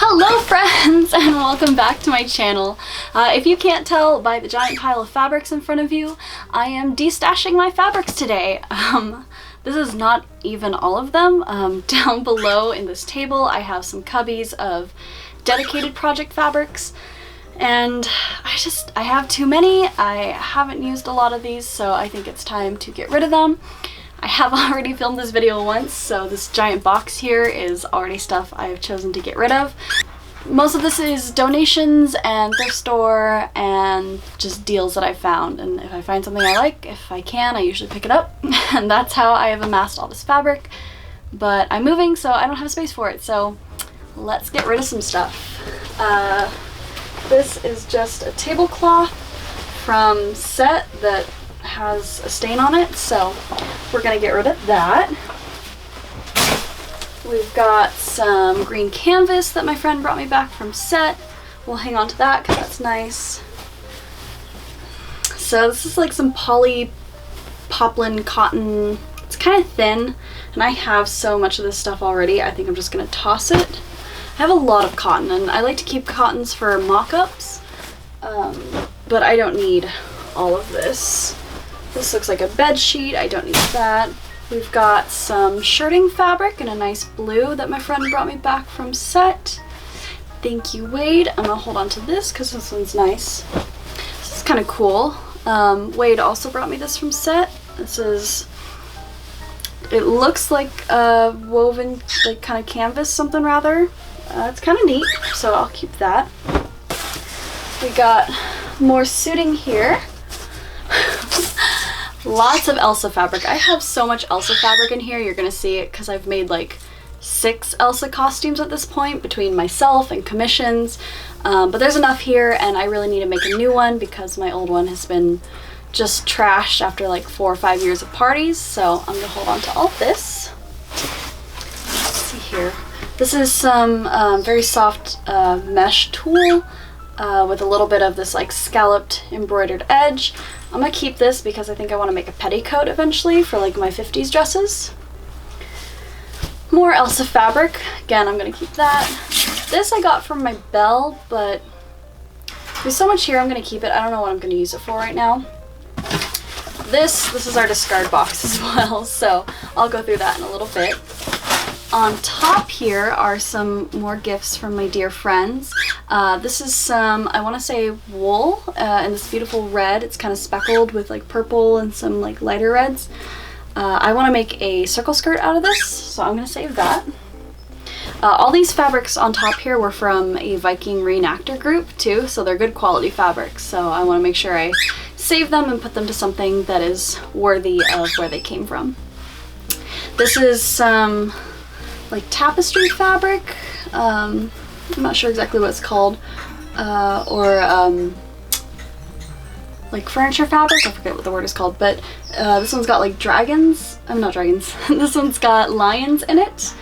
Hello friends and welcome back to my channel. If you can't tell by the giant pile of fabrics in front of you, I am destashing my fabrics today. This is not even all of them. Down below in this table I have some cubbies of dedicated project fabrics, and I have too many. I haven't used a lot of these, so I think it's time to get rid of them. I have already filmed this video once, so this giant box here is already stuff I've chosen to get rid of. Most of this is donations and thrift store and just deals that I found, and if I find something I like, if I can, I usually pick it up. And that's how I have amassed all this fabric. But I'm moving, so I don't have space for it, so let's get rid of some stuff. This is just a tablecloth from Set that has a stain on it, so we're gonna get rid of that. We've got some green canvas that my friend brought me back from Set. We'll hang on to that because that's nice. So this is like some poly poplin cotton. It's kind of thin, and I have so much of this stuff already. I think I'm just gonna toss it. I have a lot of cotton, and I like to keep cottons for mock-ups, but I don't need all of this. This looks like a bed sheet. I don't need that. We've got some shirting fabric in a nice blue that my friend brought me back from Set. Thank you, Wade. I'm gonna hold on to this because this one's nice. This is kind of cool. Wade also brought me this from Set. It looks like a woven, like kind of canvas, something rather. It's kind of neat, so I'll keep that. We got more suiting here. Lots of Elsa fabric. I have so much Elsa fabric in here. You're gonna see it because I've made like 6 Elsa costumes at this point between myself and commissions. But there's enough here, and I really need to make a new one because my old one has been just trashed after like 4 or 5 years of parties. So I'm gonna hold on to all this. Let's see here. This is some very soft mesh tulle with a little bit of this like scalloped embroidered edge. I'm gonna keep this because I think I want to make a petticoat eventually for like my 50s dresses. More Elsa fabric. Again, I'm gonna keep that. This I got from my Belle, but there's so much here, I'm gonna keep it. I don't know what I'm gonna use it for right now. This is our discard box as well, so I'll go through that in a little bit. On top here are some more gifts from my dear friends. This is some, I want to say, wool in this beautiful red. It's kind of speckled with like purple and some like lighter reds. I want to make a circle skirt out of this, so I'm going to save that. All these fabrics on top here were from a Viking reenactor group too, so they're good quality fabrics. So I want to make sure I save them and put them to something that is worthy of where they came from. This is some like tapestry fabric. I'm not sure exactly what it's called, or like furniture fabric. I forget what the word is called, but this one's got like dragons. I'm not dragons. This one's got lions in it,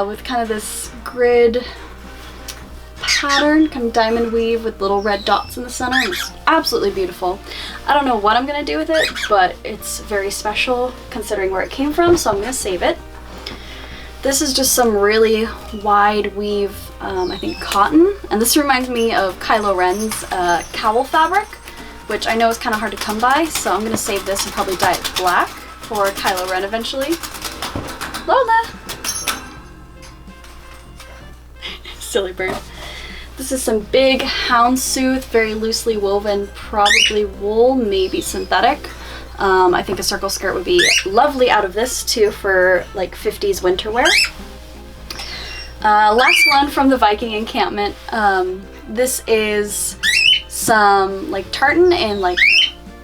with kind of this grid pattern, kind of diamond weave with little red dots in the center. It's absolutely beautiful. I don't know what I'm gonna do with it, but it's very special considering where it came from, so I'm gonna save it. This is just some really wide weave, I think cotton, and this reminds me of Kylo Ren's cowl fabric, which I know is kind of hard to come by, so I'm going to save this and probably dye it black for Kylo Ren eventually. Lola! Silly bird. This is some big houndstooth, very loosely woven, probably wool, maybe synthetic. I think a circle skirt would be lovely out of this too for like 50s winter wear. Last one from the Viking encampment. This is some like tartan and like,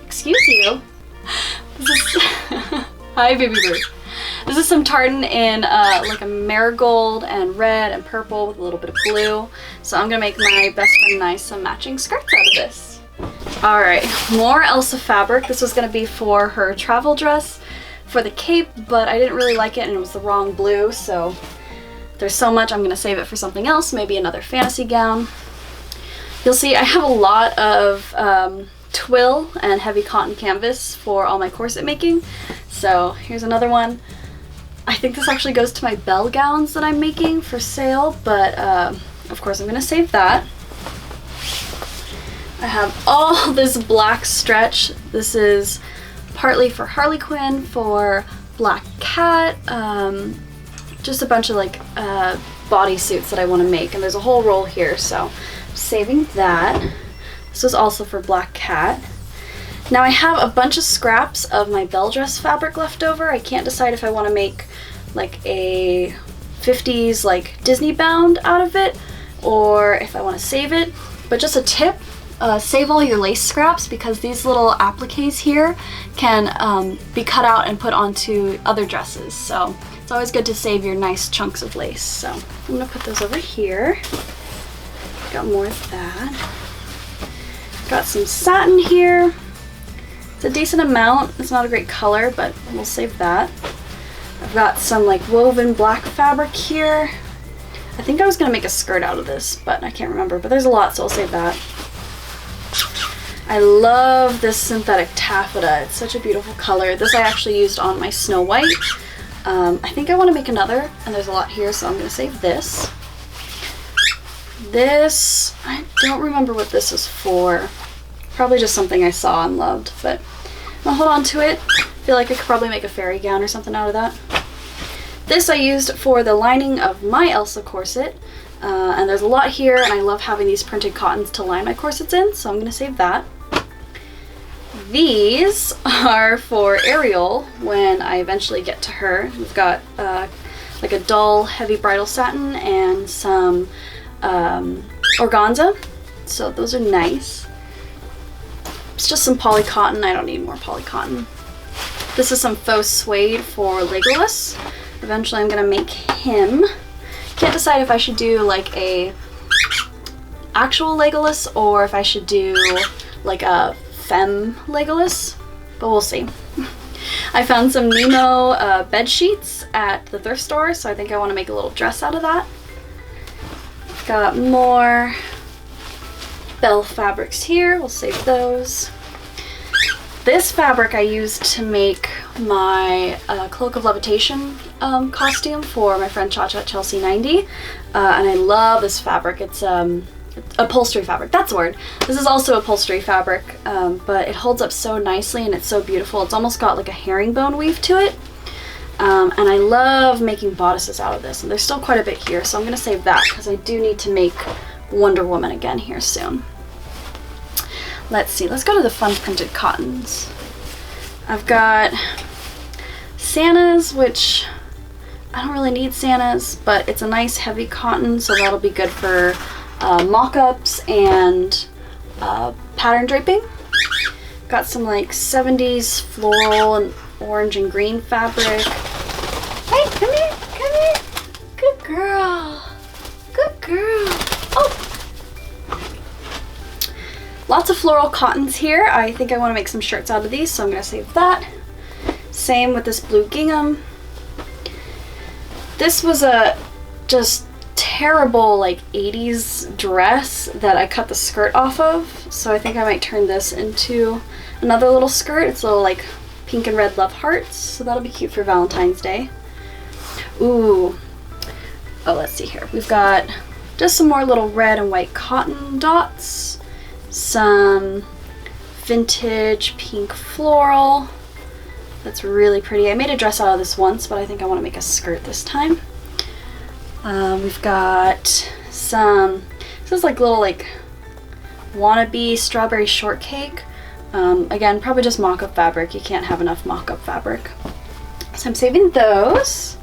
excuse you. This is hi baby bird. This is some tartan in like a marigold and red and purple with a little bit of blue. So I'm gonna make my best friend and I some matching skirts out of this. Alright, more Elsa fabric. This was going to be for her travel dress for the cape, but I didn't really like it and it was the wrong blue, so there's so much I'm going to save it for something else, maybe another fantasy gown. You'll see I have a lot of twill and heavy cotton canvas for all my corset making, so here's another one. I think this actually goes to my Belle gowns that I'm making for sale, but of course I'm gonna save that. I have all this black stretch. This is partly for Harley Quinn, for Black Cat, just a bunch of like bodysuits that I want to make, and there's a whole roll here, so I'm saving that. This is also for Black Cat. Now I have a bunch of scraps of my bell dress fabric left over. I can't decide if I want to make like a 50s like Disney bound out of it or if I want to save it, but just a tip. Save all your lace scraps because these little appliques here can be cut out and put onto other dresses. So it's always good to save your nice chunks of lace. So I'm gonna put those over here. Got more of that. Got some satin here. It's a decent amount. It's not a great color, but we'll save that. I've got some like woven black fabric here. I think I was gonna make a skirt out of this, but I can't remember. But there's a lot, so I'll save that. I love this synthetic taffeta. It's such a beautiful color. This I actually used on my Snow White. I think I want to make another, and there's a lot here, so I'm going to save this. This, I don't remember what this is for. Probably just something I saw and loved, but I'll hold on to it. I feel like I could probably make a fairy gown or something out of that. This I used for the lining of my Elsa corset. And there's a lot here, and I love having these printed cottons to line my corsets in, so I'm going to save that. These are for Ariel when I eventually get to her. We've got like a dull, heavy bridal satin and some organza, so those are nice. It's just some poly cotton. I don't need more poly cotton. This is some faux suede for Legolas. Eventually I'm going to make him. Can't decide if I should do like a actual Legolas or if I should do like a femme Legolas, but we'll see. I found some Nemo bed sheets at the thrift store, so I think I want to make a little dress out of that. Got more Belle fabrics here. We'll save those. This fabric I used to make my Cloak of Levitation costume for my friend Cha Cha at Chelsea 90, and I love this fabric. It's upholstery fabric, that's the word. This is also upholstery fabric, but it holds up so nicely and it's so beautiful. It's almost got like a herringbone weave to it, and I love making bodices out of this, and there's still quite a bit here, so I'm going to save that because I do need to make Wonder Woman again here soon. Let's see, let's go to the fun printed cottons. I've got Santa's, which I don't really need Santa's, but it's a nice heavy cotton, so that'll be good for mock-ups and pattern draping. Got some like 70s floral and orange and green fabric. Hey, come here, come here. Good girl. Good girl. Oh! Lots of floral cottons here. I think I want to make some shirts out of these, so I'm going to save that. Same with this blue gingham. This was a just terrible like 80s dress that I cut the skirt off of, so I think I might turn this into another little skirt. It's little like pink and red love hearts, so that'll be cute for Valentine's Day. Ooh. Oh, let's see here. We've got just some more little red and white cotton dots. Some vintage pink floral. That's really pretty. I made a dress out of this once, but I think I want to make a skirt this time. We've got some, this is like little like wannabe strawberry shortcake. Again, probably just mock-up fabric. You can't have enough mock-up fabric. So I'm saving those.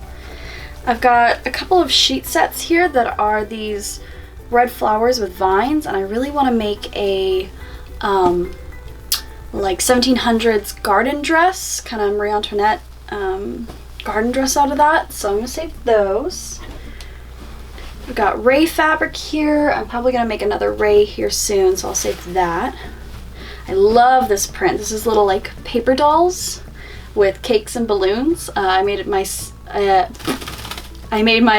I've got a couple of sheet sets here that are these red flowers with vines, and I really want to make a like 1700s garden dress, kind of Marie Antoinette garden dress out of that, so I'm going to save those. We've got Ray fabric here. I'm probably going to make another Ray here soon, so I'll save that. I love this print. This is little like paper dolls with cakes and balloons. I made my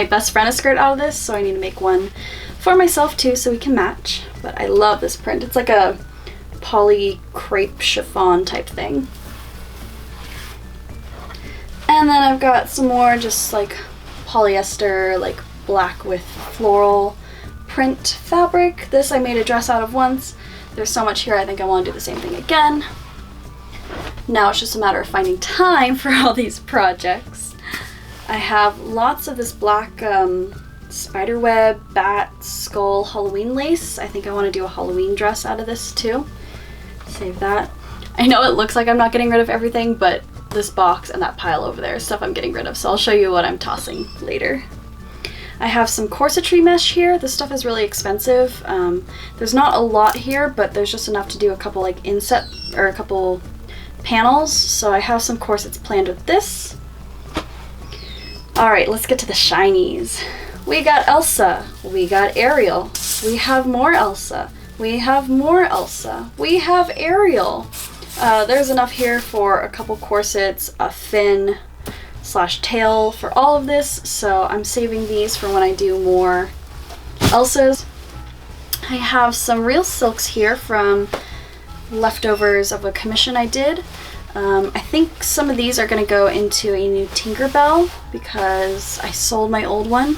best friend a skirt out of this, so I need to make one for myself too so we can match. But I love this print. It's like a poly crepe chiffon type thing. And then I've got some more just like polyester, like black with floral print fabric. This I made a dress out of once. There's so much here, I think I want to do the same thing again. Now it's just a matter of finding time for all these projects. I have lots of this black spiderweb, bat, skull, Halloween lace. I think I want to do a Halloween dress out of this too. Save that. I know it looks like I'm not getting rid of everything, but this box and that pile over there is stuff I'm getting rid of, so I'll show you what I'm tossing later. I have some corsetry mesh here. This stuff is really expensive. There's not a lot here, but there's just enough to do a couple like inset or a couple panels, so I have some corsets planned with this. All right, let's get to the shinies. We got Elsa, we got Ariel, we have more Elsa, we have more Elsa, we have Ariel. There's enough here for a couple corsets, a fin / tail for all of this, so I'm saving these for when I do more Elsas. I have some real silks here from leftovers of a commission I did. I think some of these are going to go into a new Tinkerbell because I sold my old one,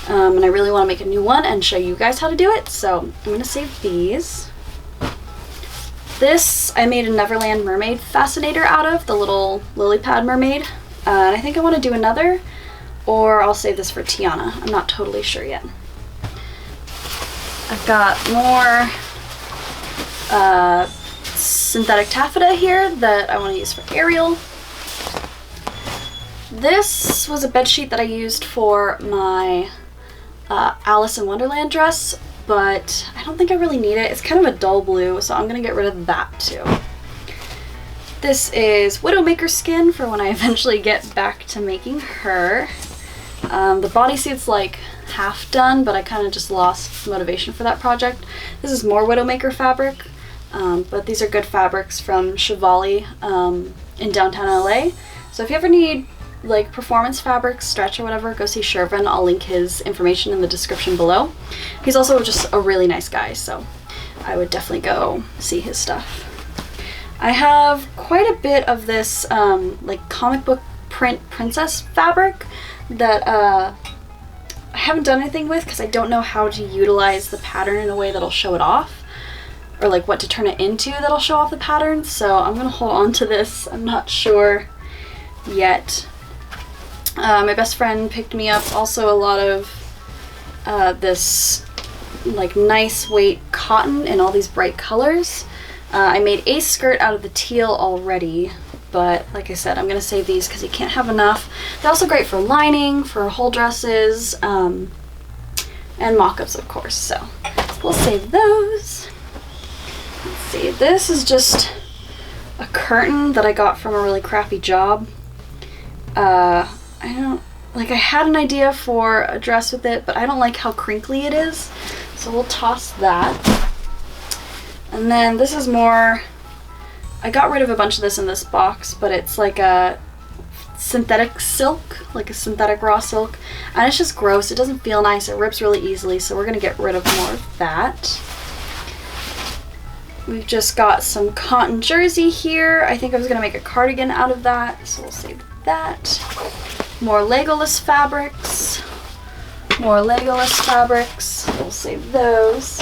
and I really want to make a new one and show you guys how to do it, so I'm going to save these. This I made a Neverland mermaid fascinator out of, the little lily pad mermaid, and I think I want to do another, or I'll save this for Tiana. I'm not totally sure yet. I've got more synthetic taffeta here that I want to use for Ariel. This was a bedsheet that I used for my Alice in Wonderland dress, but I don't think I really need it. It's kind of a dull blue, so I'm going to get rid of that too. This is Widowmaker skin for when I eventually get back to making her. The bodysuit's like half done, but I kind of just lost motivation for that project. This is more Widowmaker fabric, but these are good fabrics from Chevalier in downtown LA. So if you ever need like performance fabrics, stretch or whatever, go see Shervin. I'll link his information in the description below. He's also just a really nice guy, so I would definitely go see his stuff. I have quite a bit of this like comic book print princess fabric that I haven't done anything with because I don't know how to utilize the pattern in a way that'll show it off, or like what to turn it into that'll show off the pattern, so I'm gonna hold on to this. I'm not sure yet. My best friend picked me up also a lot of this like nice weight cotton in all these bright colors. I made a skirt out of the teal already, but like I said, I'm going to save these because you can't have enough. They're also great for lining, for whole dresses, and mock-ups of course, so we'll save those. Let's see, this is just a curtain that I got from a really crappy job. I had an idea for a dress with it, but I don't like how crinkly it is, so we'll toss that. And then this is more, I got rid of a bunch of this in this box, but it's like a synthetic silk, like a synthetic raw silk, and it's just gross. It doesn't feel nice, it rips really easily, so we're going to get rid of more of that. We've just got some cotton jersey here. I think I was going to make a cardigan out of that, so we'll save that. More Legolas fabrics. More Legolas fabrics. We'll save those.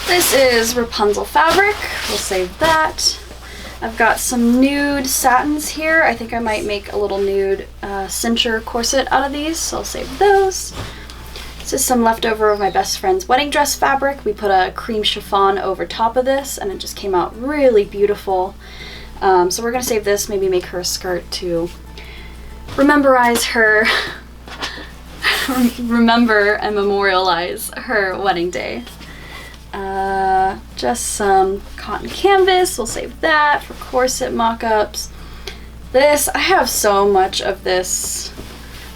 This is Rapunzel fabric. We'll save that. I've got some nude satins here. I think I might make a little nude cincher corset out of these, so I'll save those. This is some leftover of my best friend's wedding dress fabric. We put a cream chiffon over top of this, and it just came out really beautiful. So we're going to save this, maybe make her a skirt to rememberize her, remember and memorialize her wedding day. Just some cotton canvas, we'll save that for corset mock-ups. This, I have so much of this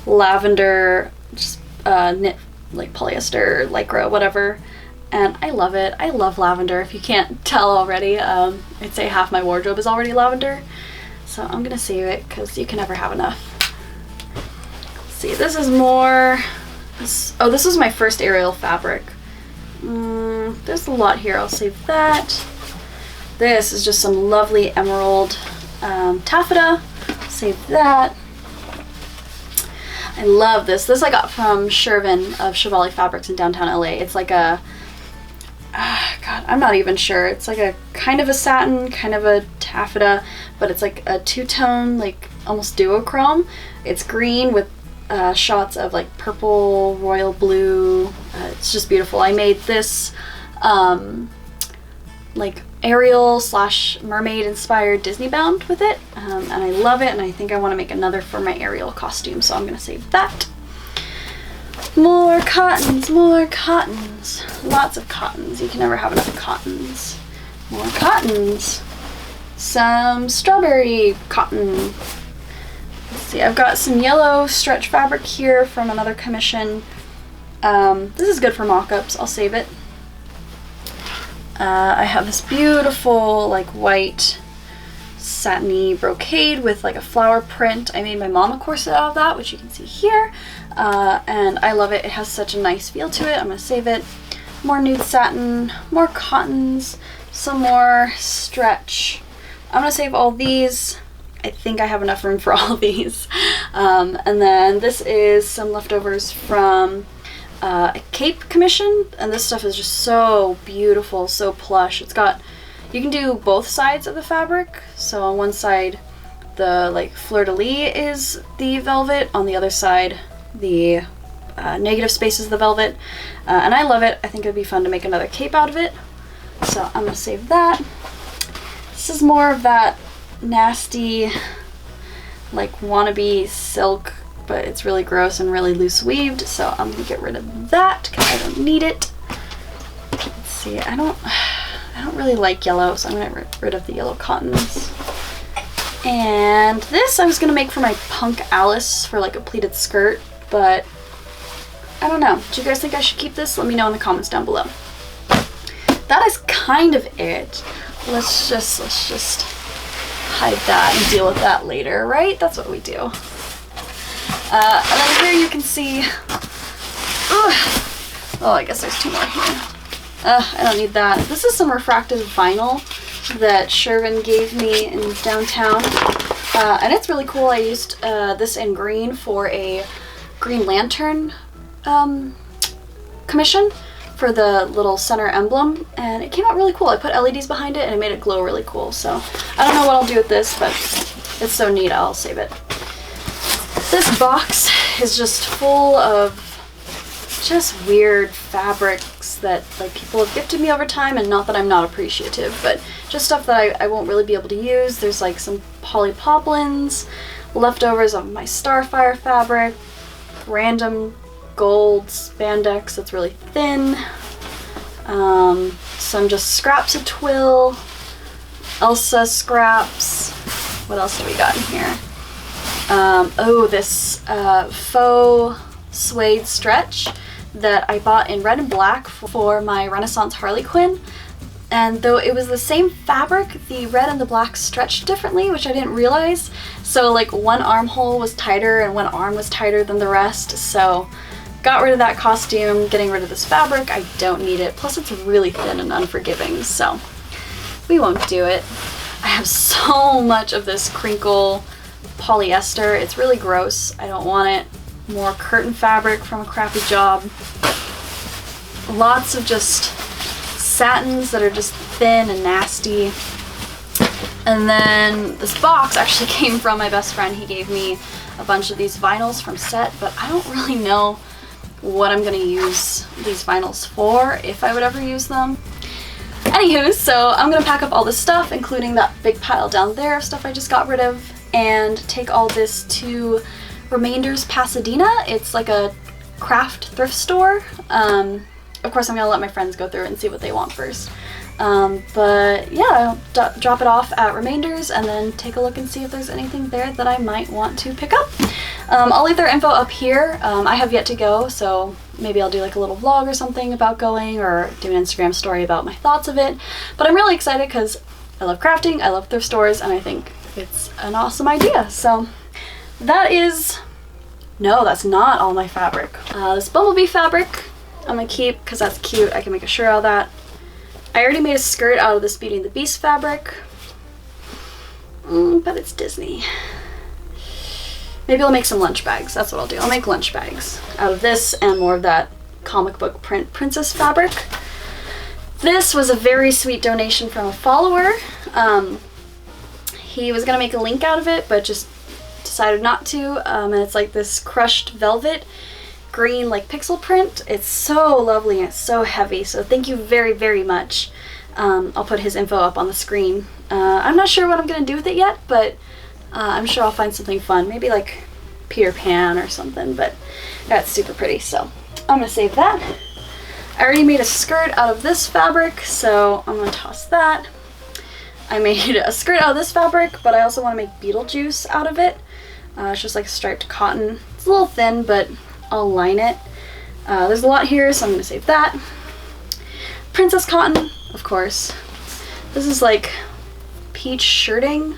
lavender, just knit, like polyester, lycra, whatever, and I love it. I love lavender, if you can't tell already. I'd say half my wardrobe is already lavender, so I'm gonna save it because you can never have enough. Let's see, this is more, this was my first Ariel fabric. There's a lot here, I'll save that. This is just some lovely emerald taffeta, save that. I love this. This I got from Shervin of Chevalier Fabrics in downtown LA. It's like a, God, I'm not even sure. It's like a kind of a satin, kind of a taffeta, but it's like a two-tone, like almost duochrome. It's green with shots of like purple, royal blue. It's just beautiful. I made this like Ariel / mermaid inspired Disney bound with it, and I love it, and I think I want to make another for my Ariel costume, so I'm gonna save that. More cottons, lots of cottons. You can never have enough cottons. More cottons. Some strawberry cotton. Let's see, I've got some yellow stretch fabric here from another commission. This is good for mock-ups. I'll save it. I have this beautiful like white satiny brocade with like a flower print. I made my mom a corset out of that, which you can see here, and I love it. It has such a nice feel to it. I'm gonna save it. More nude satin, more cottons, some more stretch. I'm gonna save all these. I think I have enough room for all of these. And then this is some leftovers from a cape commission, and this stuff is just so beautiful, so plush. It's got, you can do both sides of the fabric. So on one side the like fleur-de-lis is the velvet, on the other side the negative space is the velvet, and I love it. I think it'd be fun to make another cape out of it, so I'm gonna save that. This is more of that nasty like wannabe silk, but it's really gross and really loose weaved, so I'm gonna get rid of that because I don't need it. Let's see, I don't really like yellow, so I'm gonna get rid of the yellow cottons. And this I was gonna make for my Punk Alice for like a pleated skirt, but I don't know. Do you guys think I should keep this? Let me know in the comments down below. That is kind of it. Let's just hide that and deal with that later, right? That's what we do. And then here you can see, oh, I guess there's two more here. I don't need that. This is some refractive vinyl that Shervin gave me in downtown, and it's really cool. I used this in green for a Green Lantern commission for the little center emblem, and it came out really cool. I put LEDs behind it and it made it glow really cool. So I don't know what I'll do with this, but it's so neat. I'll save it. This box is just full of just weird fabrics that like people have gifted me over time, and not that I'm not appreciative, but just stuff that I won't really be able to use. There's like some poly poplins, leftovers of my Starfire fabric, random gold spandex that's really thin, some just scraps of twill, Elsa scraps. What else do we got in here? Oh, this faux suede stretch that I bought in red and black for my Renaissance Harley Quinn. And though it was the same fabric, the red and the black stretched differently, which I didn't realize. So like one armhole was tighter and one arm was tighter than the rest. So got rid of that costume, getting rid of this fabric. I don't need it. Plus it's really thin and unforgiving, so we won't do it. I have so much of this crinkle polyester. It's really gross. I don't want it. More curtain fabric from a crappy job. Lots of just satins that are just thin and nasty. And then this box actually came from my best friend. He gave me a bunch of these vinyls from Set, but I don't really know what I'm gonna use these vinyls for, if I would ever use them. Anywho, so I'm gonna pack up all this stuff, including that big pile down there of stuff I just got rid of, and take all this to Remainders Pasadena. It's like a craft thrift store. Of course I'm gonna let my friends go through it and see what they want first. But yeah, I'll drop it off at Remainders and then take a look and see if there's anything there that I might want to pick up. I'll leave their info up here. I have yet to go, so maybe I'll do like a little vlog or something about going, or do an Instagram story about my thoughts of it. But I'm really excited because I love crafting, I love thrift stores, and I think it's an awesome idea. So that is, no, that's not all my fabric. This bumblebee fabric I'm gonna keep because that's cute. I can make a shirt out of that. I already made a skirt out of this Beauty and the Beast fabric, but it's Disney. Maybe I'll make some lunch bags. That's what I'll do. I'll make lunch bags out of this and more of that comic book print princess fabric. This was a very sweet donation from a follower. He was gonna make a link out of it, but just decided not to. And it's like this crushed velvet green like pixel print. It's so lovely and it's so heavy. So thank you very, very much. I'll put his info up on the screen. I'm not sure what I'm gonna do with it yet, but I'm sure I'll find something fun. Maybe like Peter Pan or something, but that's super pretty. So I'm gonna save that. I already made a skirt out of this fabric, so I'm gonna toss that. I made a skirt out of this fabric, but I also want to make Beetlejuice out of it. It's just like striped cotton. It's a little thin, but I'll line it. There's a lot here, so I'm going to save that. Princess cotton, of course. This is like peach shirting.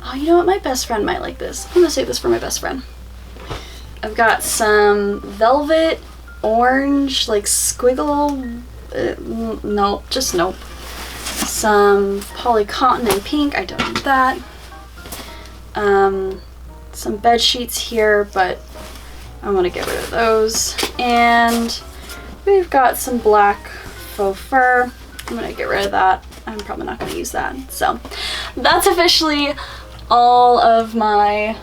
Oh, you know what? My best friend might like this. I'm going to save this for my best friend. I've got some velvet, orange, like squiggle. Nope, just nope. Some poly cotton in pink, I don't need that. Some bed sheets here, but I want to get rid of those. And we've got some black faux fur. I'm going to get rid of that. I'm probably not going to use that. So that's officially all of my...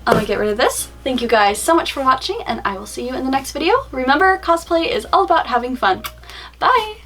I'm going to get rid of this. Thank you guys so much for watching, and I will see you in the next video. Remember, cosplay is all about having fun. Bye!